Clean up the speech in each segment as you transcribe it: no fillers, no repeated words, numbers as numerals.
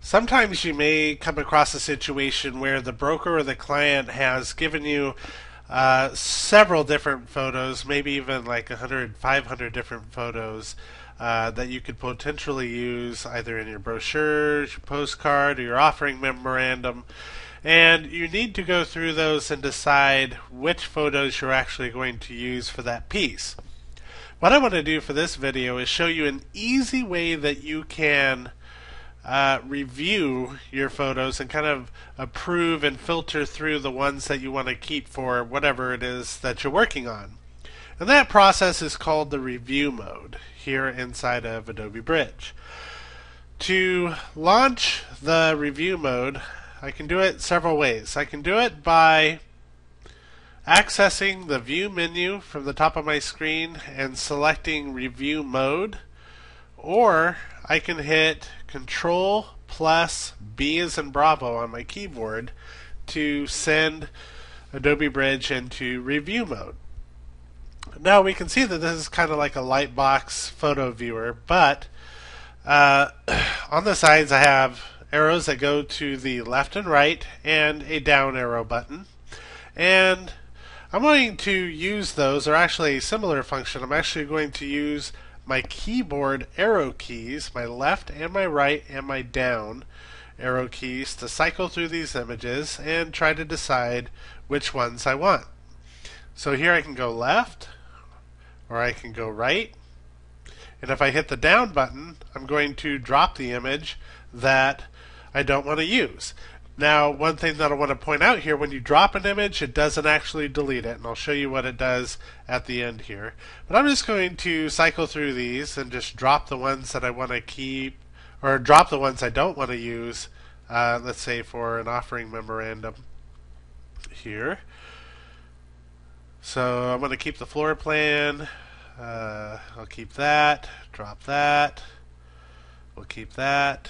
Sometimes you may come across a situation where the broker or the client has given you several different photos, maybe even like 100, 500 different photos that you could potentially use either in your brochure, your postcard, or your offering memorandum. And you need to go through those and decide which photos you're actually going to use for that piece. What I want to do for this video is show you an easy way that you can review your photos and kind of approve and filter through the ones that you want to keep for whatever it is that you're working on. And that process is called the review mode here inside of Adobe Bridge. To launch the review mode, I can do it several ways. I can do it by accessing the view menu from the top of my screen and selecting review mode, or I can hit Control plus B as in Bravo on my keyboard to send Adobe Bridge into review mode. Now we can see that this is kind of like a lightbox photo viewer, but on the sides I have arrows that go to the left and right and a down arrow button. And I'm going to use those, or actually a similar function. I'm actually going to use my keyboard arrow keys, my left and my right and my down arrow keys, to cycle through these images and try to decide which ones I want. So here I can go left, or I can go right, and if I hit the down button, I'm going to drop the image that I don't want to use. Now, one thing that I want to point out here, when you drop an image, it doesn't actually delete it, and I'll show you what it does at the end here. But I'm just going to cycle through these and just drop the ones that I want to keep, or drop the ones I don't want to use, let's say for an offering memorandum here. So I'm going to keep the floor plan. I'll keep that, drop that. We'll keep that,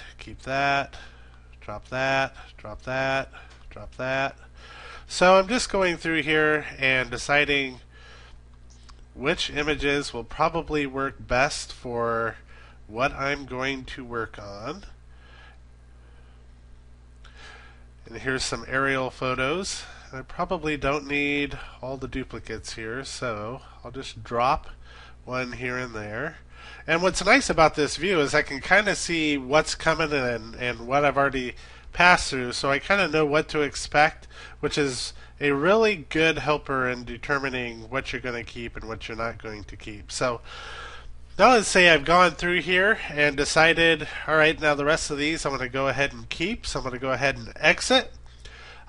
drop that, drop that, drop that. So I'm just going through here and deciding which images will probably work best for what I'm going to work on. And here's some aerial photos. I probably don't need all the duplicates here, so I'll just drop one here and there. And what's nice about this view is I can kind of see what's coming and what I've already passed through, so I kind of know what to expect, which is a really good helper in determining what you're going to keep and what you're not going to keep. So now let's say I've gone through here and decided, alright, now the rest of these I'm going to go ahead and keep, so I'm going to go ahead and exit.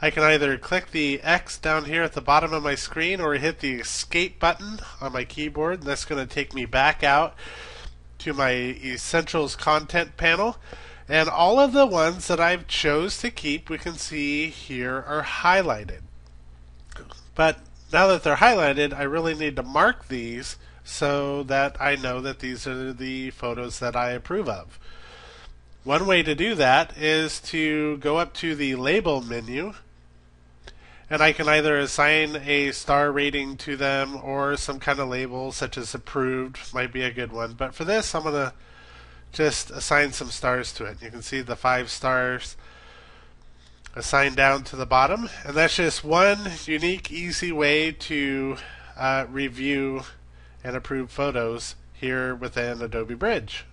I can either click the X down here at the bottom of my screen or hit the escape button on my keyboard, and that's going to take me back out to my Essentials content panel. And all of the ones that I've chose to keep, we can see here, are highlighted. But now that they're highlighted, I really need to mark these so that I know that these are the photos that I approve of. One way to do that is to go up to the label menu, and I can either assign a star rating to them or some kind of label such as approved might be a good one. But for this, I'm going to just assign some stars to it. You can see the 5 stars assigned down to the bottom, and that's just one unique, easy way to review and approve photos here within Adobe Bridge.